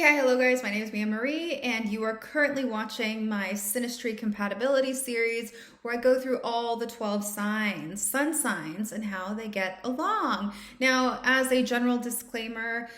Hi, hello guys, my name is Mia Marie and you are currently watching my Synastry Compatibility series where I go through all the 12 signs, sun signs, and how they get along. Now, as a general disclaimer,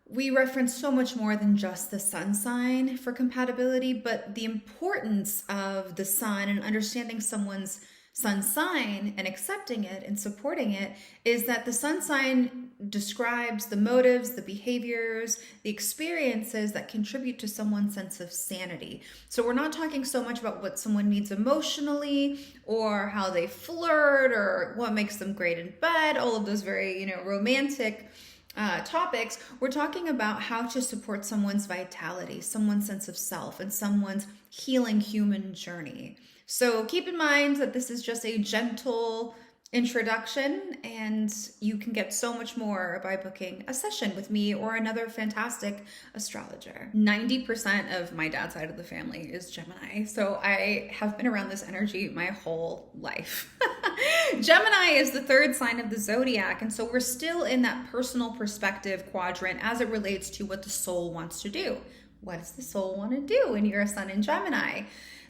we reference so much more than just the sun sign for compatibility, but the importance of the sun and understanding someone's sun sign and accepting it and supporting it is that the sun sign describes the motives, the behaviors, the experiences that contribute to someone's sense of sanity. So we're not talking so much about what someone needs emotionally or how they flirt or what makes them great in bed, all of those very, romantic topics. We're talking about how to support someone's vitality, someone's sense of self, and someone's healing human journey. So keep in mind that this is just a gentle introduction, and you can get so much more by booking a session with me or another fantastic astrologer. 90% of my dad's side of the family is Gemini, so I have been around this energy my whole life. Gemini is the third sign of the zodiac, and so we're still in that personal perspective quadrant as it relates to what the soul wants to do. What does the soul want to do when you're a sun in Gemini?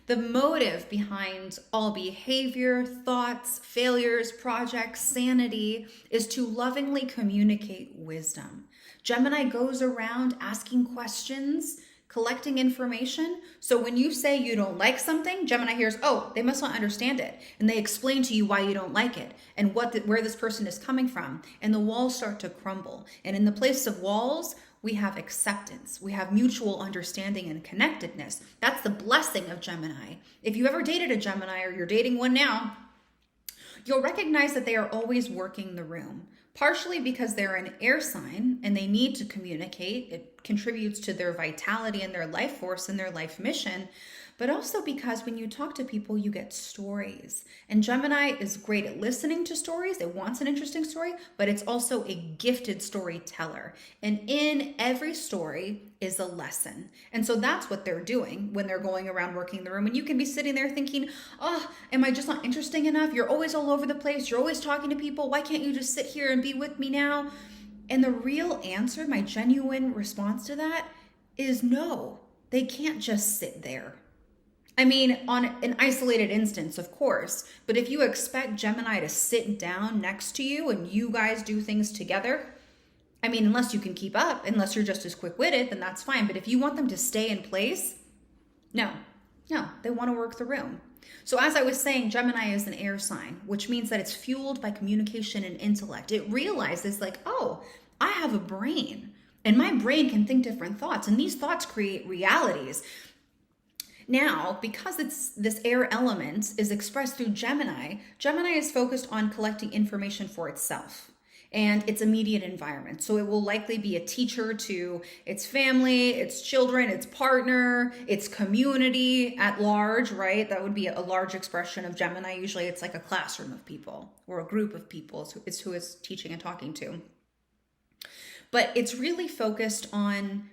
The motive behind all behavior, thoughts, failures, projects, sanity is to lovingly communicate wisdom. Gemini goes around asking questions, collecting information. So when you say you don't like something, Gemini hears, oh, they must not understand it. And they explain to you why you don't like it and where this person is coming from. And the walls start to crumble. And in the place of walls, we have acceptance. We have mutual understanding and connectedness. That's the blessing of Gemini. If you ever dated a Gemini or you're dating one now, you'll recognize that they are always working the room, partially because they're an air sign and they need to communicate. It contributes to their vitality and their life force and their life mission, but also because when you talk to people, you get stories. And Gemini is great at listening to stories. It wants an interesting story, but it's also a gifted storyteller. And in every story is a lesson. And so that's what they're doing when they're going around working the room. And you can be sitting there thinking, oh, am I just not interesting enough? You're always all over the place. You're always talking to people. Why can't you just sit here and be with me now? And the real answer, my genuine response to that is no, they can't just sit there. I mean, on an isolated instance, of course, but if you expect Gemini to sit down next to you and you guys do things together, I mean, unless you can keep up, unless you're just as quick-witted, then that's fine. But if you want them to stay in place, no, they want to work the room. So as I was saying, Gemini is an air sign, which means that it's fueled by communication and intellect. It realizes like, oh, I have a brain and my brain can think different thoughts and these thoughts create realities. Now, because this air element is expressed through Gemini, Gemini is focused on collecting information for itself and its immediate environment. So it will likely be a teacher to its family, its children, its partner, its community at large, right? That would be a large expression of Gemini. Usually it's like a classroom of people or a group of people is who it's teaching and talking to. But it's really focused on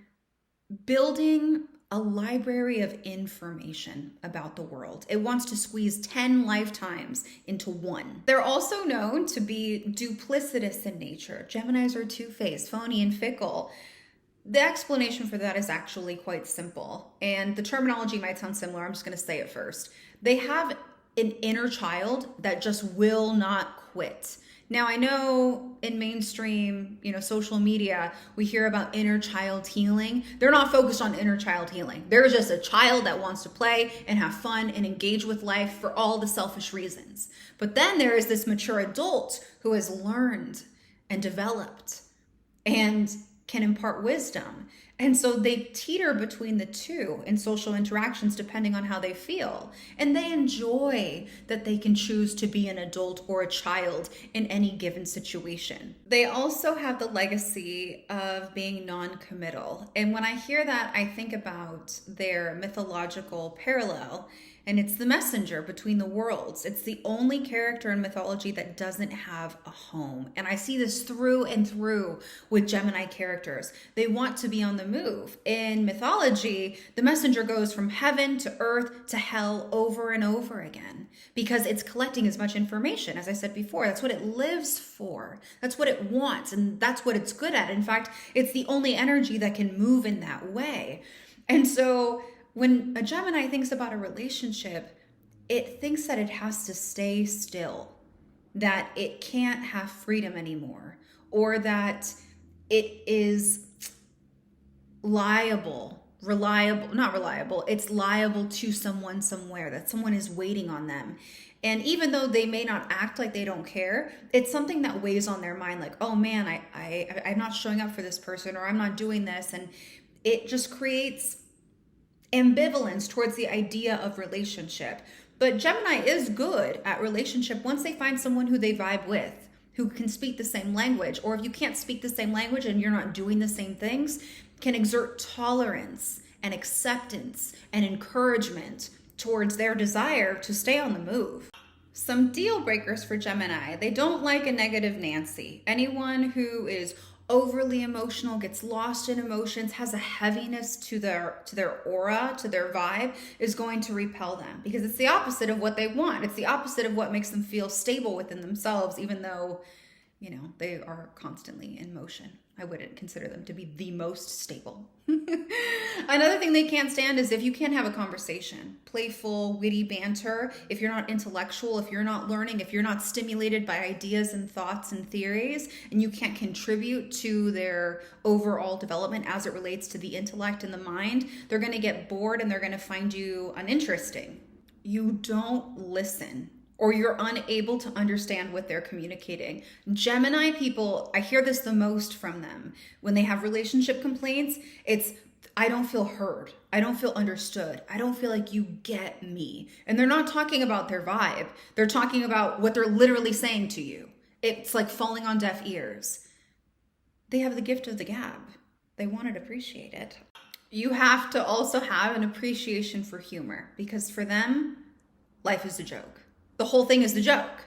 building a library of information about the world. It wants to squeeze 10 lifetimes into one. They're also known to be duplicitous in nature. Geminis are two-faced, phony, and fickle. The explanation for that is actually quite simple, and the terminology might sound similar. I'm just going to say it first. They have an inner child that just will not quit. Now, I know in mainstream, social media, we hear about inner child healing. They're not focused on inner child healing. They're just a child that wants to play and have fun and engage with life for all the selfish reasons. But then there is this mature adult who has learned and developed and can impart wisdom. And so they teeter between the two in social interactions depending on how they feel. And they enjoy that they can choose to be an adult or a child in any given situation. They also have the legacy of being non-committal. And when I hear that, I think about their mythological parallel. and it's the messenger between the worlds. It's the only character in mythology that doesn't have a home. And I see this through and through with Gemini characters. They want to be on the move. In mythology, the messenger goes from heaven to earth to hell over and over again because it's collecting as much information. As I said before, that's what it lives for. That's what it wants, and that's what it's good at. In fact, it's the only energy that can move in that way. And so when a Gemini thinks about a relationship, it thinks that it has to stay still, that it can't have freedom anymore, or that it is it's liable to someone somewhere, that someone is waiting on them. And even though they may not act like they don't care, it's something that weighs on their mind, like, oh man, I'm not showing up for this person, or I'm not doing this. And it just creates ambivalence towards the idea of relationship. But Gemini is good at relationship once they find someone who they vibe with, who can speak the same language. Or if you can't speak the same language and you're not doing the same things, can exert tolerance and acceptance and encouragement towards their desire to stay on the move. Some deal breakers for Gemini. They don't like a negative Nancy. Anyone who is overly emotional, gets lost in emotions, has a heaviness to their aura, to their vibe, is going to repel them because it's the opposite of what they want. It's the opposite of what makes them feel stable within themselves, even though, they are constantly in motion. I wouldn't consider them to be the most stable. Another thing they can't stand is if you can't have a conversation, playful, witty banter, if you're not intellectual, if you're not learning, if you're not stimulated by ideas and thoughts and theories, and you can't contribute to their overall development as it relates to the intellect and the mind, they're going to get bored and they're going to find you uninteresting. You don't listen, or you're unable to understand what they're communicating. Gemini people, I hear this the most from them. When they have relationship complaints, it's, I don't feel heard. I don't feel understood. I don't feel like you get me. And they're not talking about their vibe. They're talking about what they're literally saying to you. It's like falling on deaf ears. They have the gift of the gab. They want it appreciated. You have to also have an appreciation for humor because for them, life is a joke. The whole thing is the joke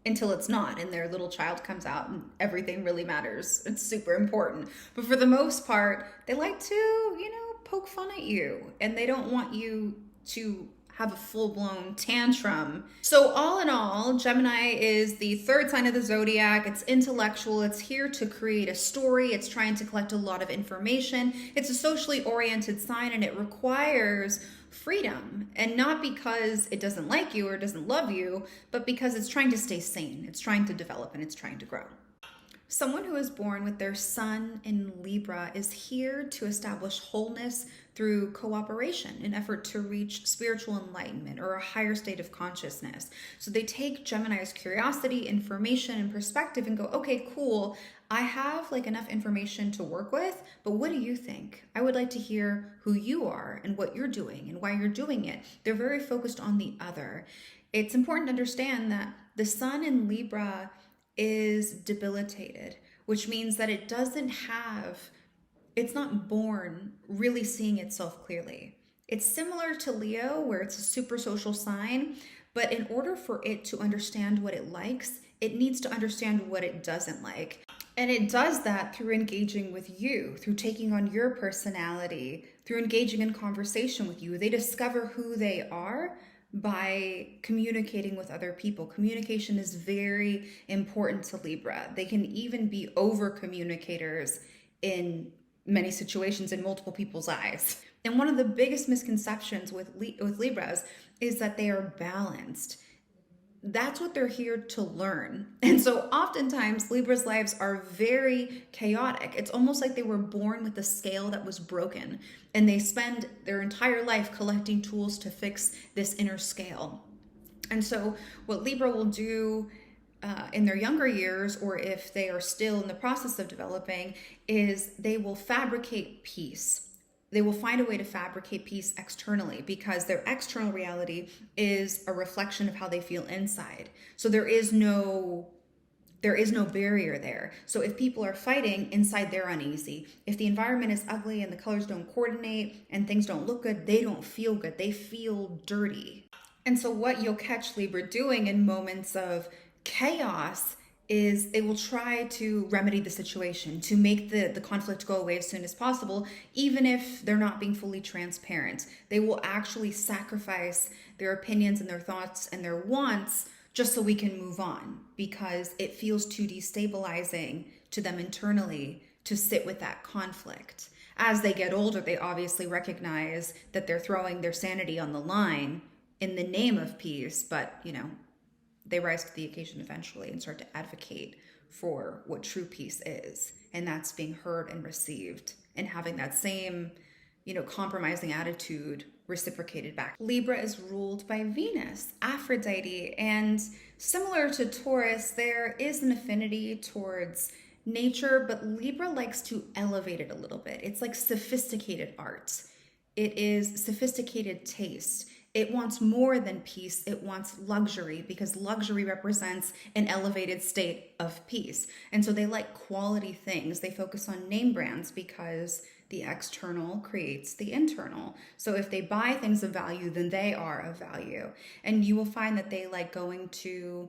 until it's not, and their little child comes out and everything really matters. It's super important. But for the most part, they like to, poke fun at you, and they don't want you to have a full-blown tantrum. So all in all, Gemini is the third sign of the zodiac. It's intellectual. It's here to create a story. It's trying to collect a lot of information. It's a socially oriented sign, and it requires freedom, and not because it doesn't like you or doesn't love you, but because it's trying to stay sane. It's trying to develop and it's trying to grow. Someone who is born with their sun in Libra is here to establish wholeness through cooperation, an effort to reach spiritual enlightenment or a higher state of consciousness. So they take Gemini's curiosity, information, and perspective and go, okay, cool. I have enough information to work with, but what do you think? I would like to hear who you are and what you're doing and why you're doing it. They're very focused on the other. It's important to understand that the sun in Libra is debilitated, which means that it's not born really seeing itself clearly. It's similar to Leo, where it's a super social sign, but in order for it to understand what it likes, it needs to understand what it doesn't like. And it does that through engaging with you, through taking on your personality, through engaging in conversation with you. They discover who they are by communicating with other people. Communication is very important to Libra. They can even be over communicators in many situations in multiple people's eyes. And one of the biggest misconceptions with Libras is that they are balanced. That's what they're here to learn. And so oftentimes Libra's lives are very chaotic. It's almost like they were born with a scale that was broken, and they spend their entire life collecting tools to fix this inner scale. And so what Libra will do in their younger years, or if they are still in the process of developing, is they will fabricate peace. They will find a way to fabricate peace externally because their external reality is a reflection of how they feel inside. So there is no barrier there. So if people are fighting inside, they're uneasy. If the environment is ugly and the colors don't coordinate and things don't look good, they don't feel good. They feel dirty. And so what you'll catch Libra doing in moments of chaos is they will try to remedy the situation, to make the conflict go away as soon as possible, even if they're not being fully transparent. They will actually sacrifice their opinions and their thoughts and their wants just so we can move on, because it feels too destabilizing to them internally to sit with that conflict. As they get older, they obviously recognize that they're throwing their sanity on the line in the name of peace, but they rise to the occasion eventually and start to advocate for what true peace is. And that's being heard and received and having that same, compromising attitude reciprocated back. Libra is ruled by Venus, Aphrodite, and similar to Taurus, there is an affinity towards nature, but Libra likes to elevate it a little bit. It's like sophisticated art. It is sophisticated taste. It wants more than peace. It wants luxury, because luxury represents an elevated state of peace. And so they like quality things. They focus on name brands because the external creates the internal. So if they buy things of value, then they are of value. And you will find that they like going to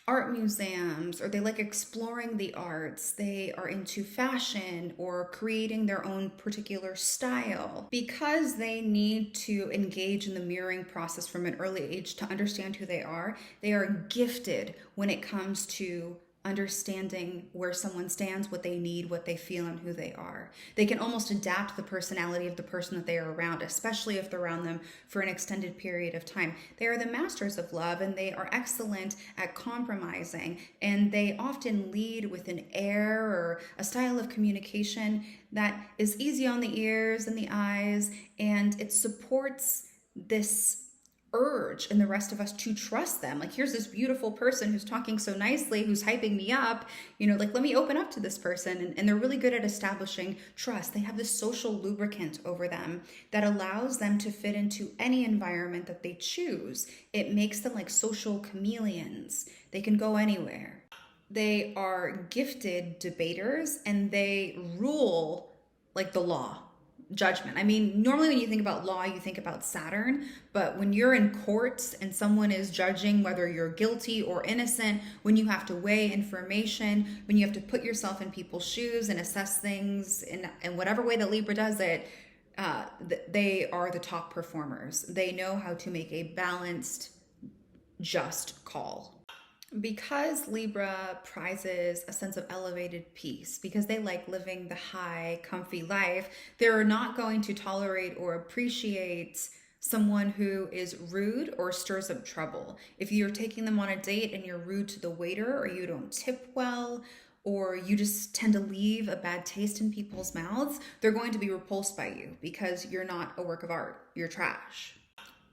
art museums, or they like exploring the arts. They are into fashion or creating their own particular style, because they need to engage in the mirroring process from an early age to understand who they are. They are gifted when it comes to understanding where someone stands, what they need, what they feel, and who they are. They can almost adapt the personality of the person that they are around, especially if they're around them for an extended period of time. They are the masters of love, and they are excellent at compromising, and they often lead with an air or a style of communication that is easy on the ears and the eyes, and it supports this urge in the rest of us to trust them. Like, here's this beautiful person who's talking so nicely, who's hyping me up, like, let me open up to this person. And they're really good at establishing trust. They have this social lubricant over them that allows them to fit into any environment that they choose. It makes them like social chameleons. They can go anywhere. They are gifted debaters, and they rule like the law. Judgment. I mean, normally when you think about law, you think about Saturn, but when you're in courts and someone is judging whether you're guilty or innocent, when you have to weigh information, when you have to put yourself in people's shoes and assess things in whatever way that Libra does it, they are the top performers. They know how to make a balanced, just call. Because Libra prizes a sense of elevated peace, because they like living the high, comfy life, they're not going to tolerate or appreciate someone who is rude or stirs up trouble. If you're taking them on a date and you're rude to the waiter, or you don't tip well, or you just tend to leave a bad taste in people's mouths, they're going to be repulsed by you because you're not a work of art. You're trash.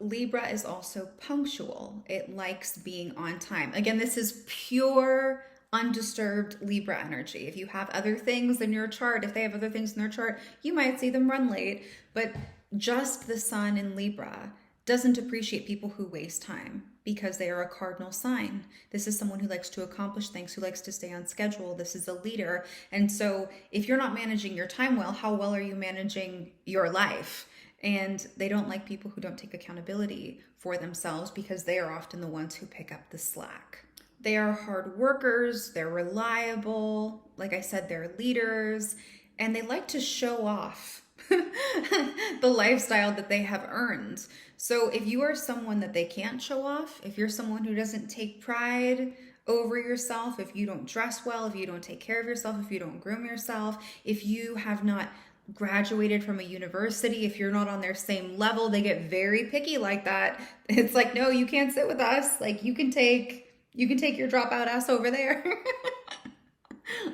Libra is also punctual. It likes being on time. Again, this is pure, undisturbed Libra energy. If you have other things in your chart, if they have other things in their chart, you might see them run late. But just the sun in Libra doesn't appreciate people who waste time, because they are a cardinal sign. This is someone who likes to accomplish things, who likes to stay on schedule. This is a leader. And so if you're not managing your time well, how well are you managing your life? And they don't like people who don't take accountability for themselves, because they are often the ones who pick up the slack. They are hard workers, they're reliable, like I said, they're leaders, and they like to show off the lifestyle that they have earned. So if you are someone that they can't show off, if you're someone who doesn't take pride over yourself, if you don't dress well, if you don't take care of yourself, if you don't groom yourself, if you have not graduated from a university, if you're not on their same level, they get very picky like that. It's like, no, you can't sit with us. Like, you can take your dropout ass over there.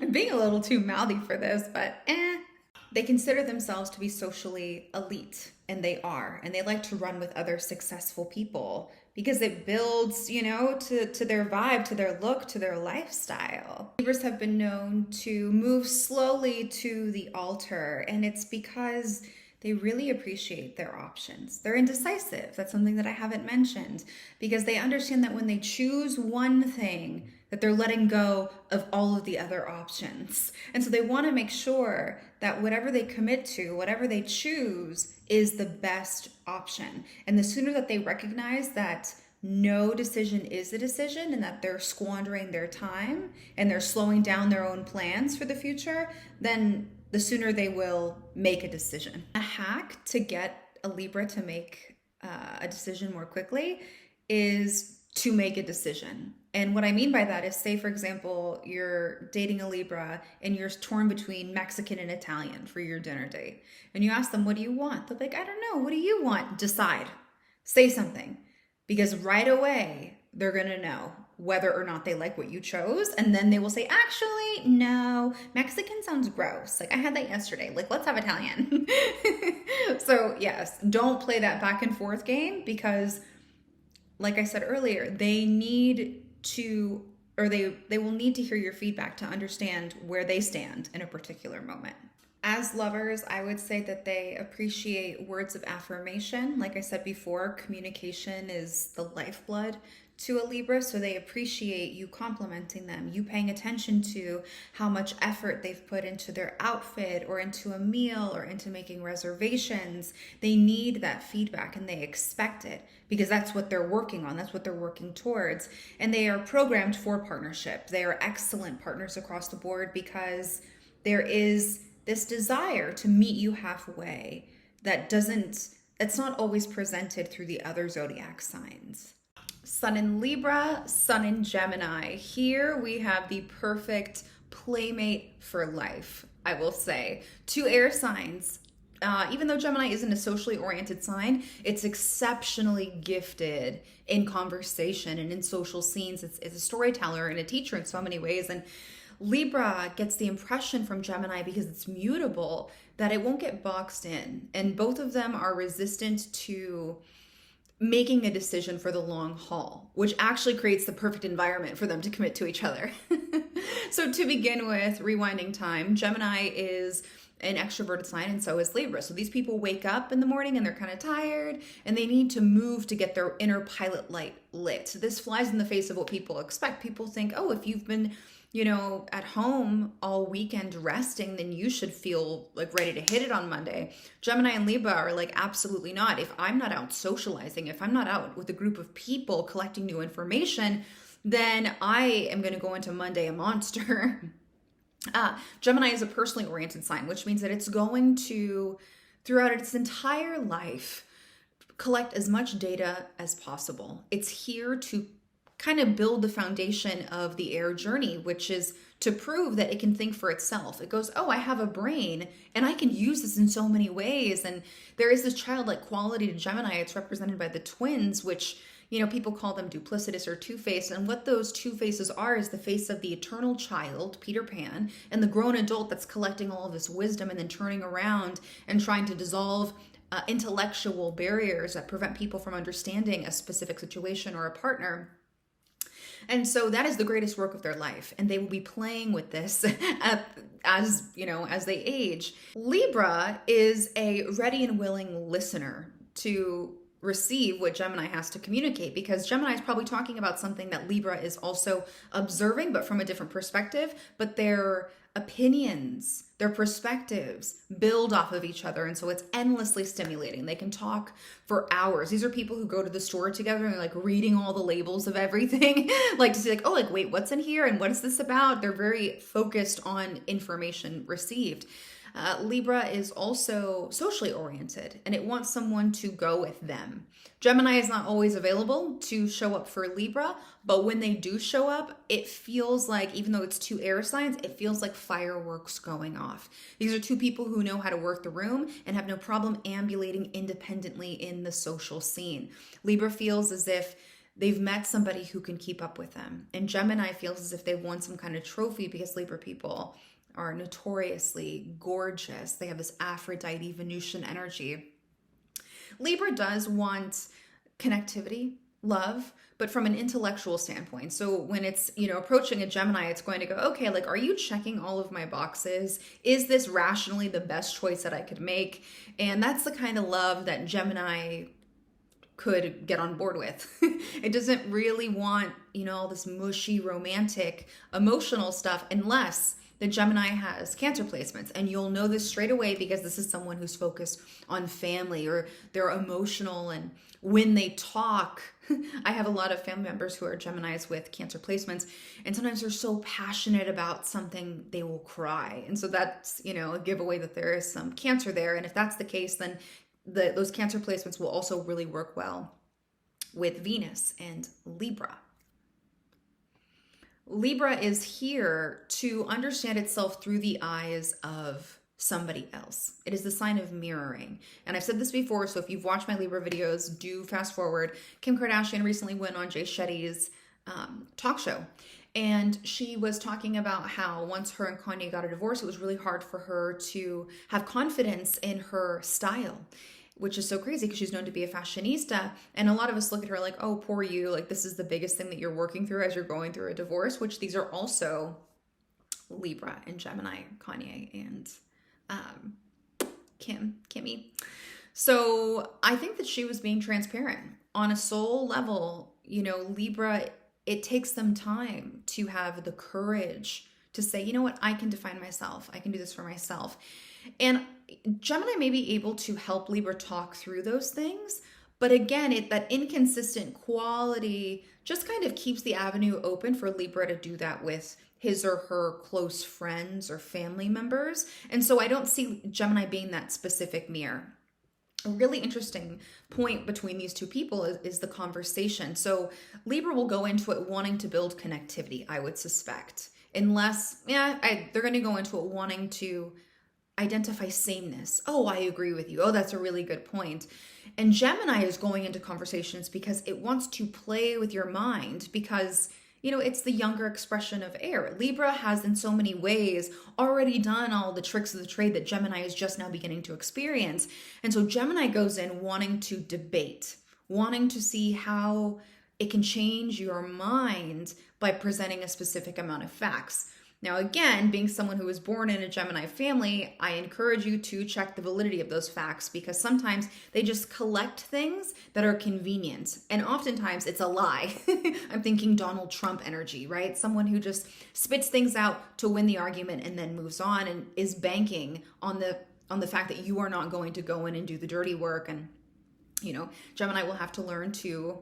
I'm being a little too mouthy for this, but They consider themselves to be socially elite, and they are. And they like to run with other successful people because it builds, to their vibe, to their look, to their lifestyle. Libras have been known to move slowly to the altar, and it's because they really appreciate their options. They're indecisive. That's something that I haven't mentioned, because they understand that when they choose one thing, that they're letting go of all of the other options. And so they want to make sure that whatever they commit to, whatever they choose, is the best option. And the sooner that they recognize that no decision is a decision and that they're squandering their time and they're slowing down their own plans for the future, then the sooner they will make a decision. A hack to get a Libra to make a decision more quickly is to make a decision. And what I mean by that is, say, for example, you're dating a Libra and you're torn between Mexican and Italian for your dinner date. And you ask them, what do you want? They're like, I don't know. What do you want? Decide. Say something. Because right away, they're going to know whether or not they like what you chose. And then they will say, actually, no, Mexican sounds gross. Like, I had that yesterday. Like, let's have Italian. So yes, don't play that back and forth game, because like I said earlier, they need to, or they will need to hear your feedback to understand where they stand in a particular moment. As lovers, I would say that they appreciate words of affirmation. Like I said before, communication is the lifeblood to a Libra, so they appreciate you complimenting them, you paying attention to how much effort they've put into their outfit or into a meal or into making reservations. They need that feedback and they expect it because that's what they're working on, that's what they're working towards. And they are programmed for partnership. They are excellent partners across the board because there is this desire to meet you halfway it's not always presented through the other zodiac signs. Sun in Libra, Sun in Gemini. Here we have the perfect playmate for life, I will say. 2 air signs. Even though Gemini isn't a socially oriented sign, it's exceptionally gifted in conversation and in social scenes. It's a storyteller and a teacher in so many ways. And Libra gets the impression from Gemini, because it's mutable, that it won't get boxed in. And both of them are resistant to making a decision for the long haul, which actually creates the perfect environment for them to commit to each other. So to begin with, rewinding time, Gemini is an extroverted sign and so is Libra. So these people wake up in the morning and they're kind of tired and they need to move to get their inner pilot light lit. So this flies in the face of what people expect. People think, oh, if you've been at home all weekend resting, then you should feel like ready to hit it on Monday. Gemini and Libra are like, absolutely not. If I'm not out socializing, if I'm not out with a group of people collecting new information, then I am going to go into Monday a monster. Gemini is a personally oriented sign, which means that it's going to, throughout its entire life, collect as much data as possible. It's here to kind of build the foundation of the air journey, which is to prove that it can think for itself. It goes, oh, I have a brain and I can use this in so many ways. And there is this childlike quality to Gemini. It's represented by the twins, which, people call them duplicitous or two-faced. And what those two faces are is the face of the eternal child, Peter Pan, and the grown adult that's collecting all of this wisdom and then turning around and trying to dissolve intellectual barriers that prevent people from understanding a specific situation or a partner. And so that is the greatest work of their life. And they will be playing with this as they age. Libra is a ready and willing listener to receive what Gemini has to communicate, because Gemini is probably talking about something that Libra is also observing, but from a different perspective. But their opinions, their perspectives build off of each other. And so it's endlessly stimulating. They can talk for hours. These are people who go to the store together and like reading all the labels of everything, like to see like, oh, like, wait, what's in here? And what is this about? They're very focused on information received. Libra is also socially oriented and it wants someone to go with them. Gemini is not always available to show up for Libra, but when they do show up, it feels like, even though it's 2 air signs, it feels like fireworks going off. These are 2 people who know how to work the room and have no problem ambulating independently in the social scene. Libra feels as if they've met somebody who can keep up with them. And Gemini feels as if they've won some kind of trophy, because Libra people are notoriously gorgeous. They have this Aphrodite Venusian energy. Libra does want connectivity, love, but from an intellectual standpoint. So when it's, approaching a Gemini, it's going to go, okay, like, are you checking all of my boxes? Is this rationally the best choice that I could make? And that's the kind of love that Gemini could get on board with. It doesn't really want, all this mushy, romantic, emotional stuff unless the Gemini has Cancer placements. And you'll know this straight away because this is someone who's focused on family, or they're emotional, and when they talk, I have a lot of family members who are Geminis with Cancer placements, and sometimes they're so passionate about something they will cry. And so that's, a giveaway that there is some Cancer there. And if that's the case, then those Cancer placements will also really work well with Venus and Libra. Libra is here to understand itself through the eyes of somebody else. It is the sign of mirroring. And I've said this before, so if you've watched my Libra videos, do fast forward. Kim Kardashian recently went on Jay Shetty's talk show. And she was talking about how once her and Kanye got a divorce, it was really hard for her to have confidence in her style, which is so crazy because she's known to be a fashionista. And a lot of us look at her like, oh, poor you. Like, this is the biggest thing that you're working through as you're going through a divorce, which these are also Libra and Gemini, Kanye and Kimmy. So I think that she was being transparent on a soul level. Libra, it takes them time to have the courage to say, you know what, I can define myself. I can do this for myself. And Gemini may be able to help Libra talk through those things. But again, that inconsistent quality just kind of keeps the avenue open for Libra to do that with his or her close friends or family members. And so I don't see Gemini being that specific mirror. A really interesting point between these two people is the conversation. So Libra will go into it wanting to build connectivity, I would suspect. Unless, they're going to go into it wanting to identify sameness. Oh, I agree with you. Oh, that's a really good point. And Gemini is going into conversations because it wants to play with your mind because, it's the younger expression of air. Libra has in so many ways already done all the tricks of the trade that Gemini is just now beginning to experience. And so Gemini goes in wanting to debate, wanting to see how it can change your mind by presenting a specific amount of facts. Now, again, being someone who was born in a Gemini family, I encourage you to check the validity of those facts because sometimes they just collect things that are convenient. And oftentimes it's a lie. I'm thinking Donald Trump energy, right? Someone who just spits things out to win the argument and then moves on and is banking on the fact that you are not going to go in and do the dirty work. And, Gemini will have to learn to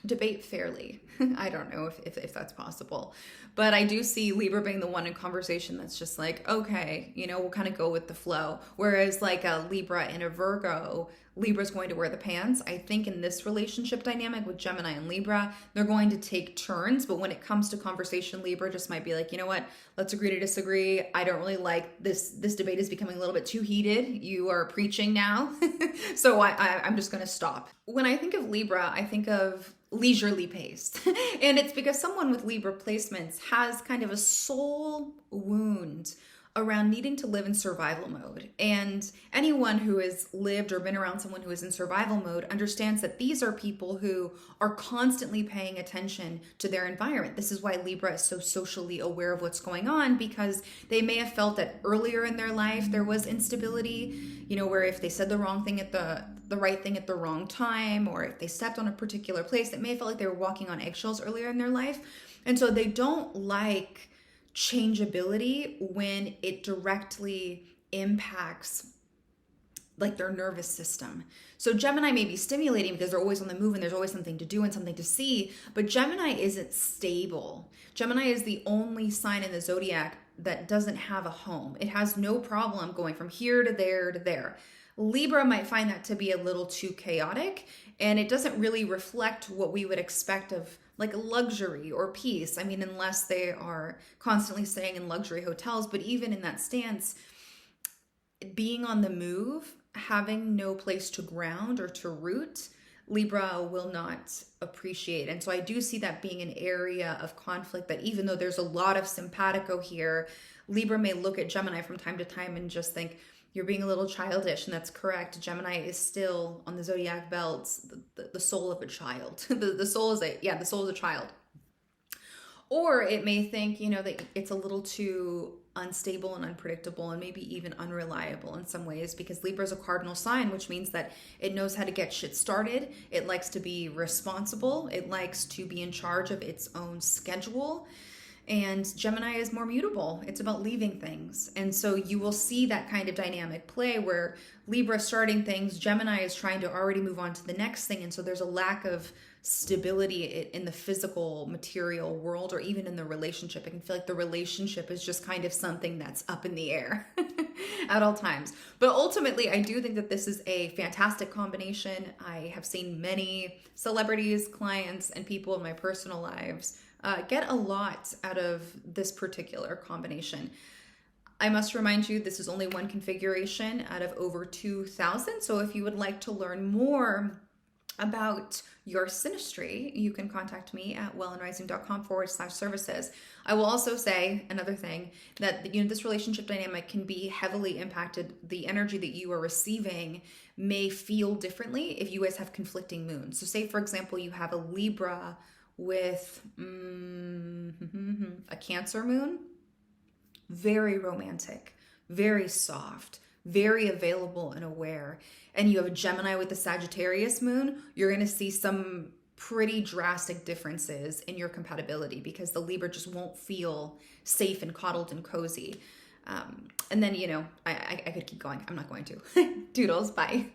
debate fairly. I don't know if that's possible, but I do see Libra being the one in conversation that's just like, okay, we'll kind of go with the flow. Whereas like a Libra and a Virgo, Libra's going to wear the pants. I think in this relationship dynamic with Gemini and Libra, they're going to take turns, but when it comes to conversation, Libra just might be like, you know what, let's agree to disagree. I don't really like this. This debate is becoming a little bit too heated. You are preaching now. So I'm just going to stop. When I think of Libra, I think of leisurely paced. And it's because someone with Libra placements has kind of a soul wound around needing to live in survival mode. And anyone who has lived or been around someone who is in survival mode understands that these are people who are constantly paying attention to their environment. This is why Libra is so socially aware of what's going on, because they may have felt that earlier in their life there was instability, where if they said the wrong thing at the right thing at the wrong time, or if they stepped on a particular place, it may have felt like they were walking on eggshells earlier in their life. And so they don't like changeability when it directly impacts like their nervous system. So Gemini may be stimulating because they're always on the move and there's always something to do and something to see, but Gemini isn't stable. Gemini is the only sign in the zodiac that doesn't have a home. It has no problem going from here to there to there. Libra might find that to be a little too chaotic, and it doesn't really reflect what we would expect of like luxury or peace. I mean, unless they are constantly staying in luxury hotels, but even in that stance, being on the move, having no place to ground or to root, Libra will not appreciate. And so I do see that being an area of conflict, that even though there's a lot of simpatico here, Libra may look at Gemini from time to time and just think, you're being a little childish, and that's correct. Gemini is still on the zodiac belts, the soul of a child. The soul is a child. Or it may think, that it's a little too unstable and unpredictable and maybe even unreliable in some ways, because Libra is a cardinal sign, which means that it knows how to get shit started. It likes to be responsible. It likes to be in charge of its own schedule. And Gemini is more mutable. It's about leaving things. And so you will see that kind of dynamic play where Libra starting things, Gemini is trying to already move on to the next thing. And so there's a lack of stability in the physical material world, or even in the relationship. It can feel like the relationship is just kind of something that's up in the air at all times. But ultimately, I do think that this is a fantastic combination. I have seen many celebrities, clients, and people in my personal lives get a lot out of this particular combination. I must remind you, this is only one configuration out of over 2,000. So if you would like to learn more about your synastry, you can contact me at wellandrising.com/services. I will also say another thing, that this relationship dynamic can be heavily impacted. The energy that you are receiving may feel differently if you guys have conflicting moons. So say, for example, you have a Libra with a Cancer moon, very romantic, very soft, very available and aware. And you have a Gemini with the Sagittarius moon, you're going to see some pretty drastic differences in your compatibility, because the Libra just won't feel safe and coddled and cozy. And then, I could keep going. I'm not going to. Doodles, bye.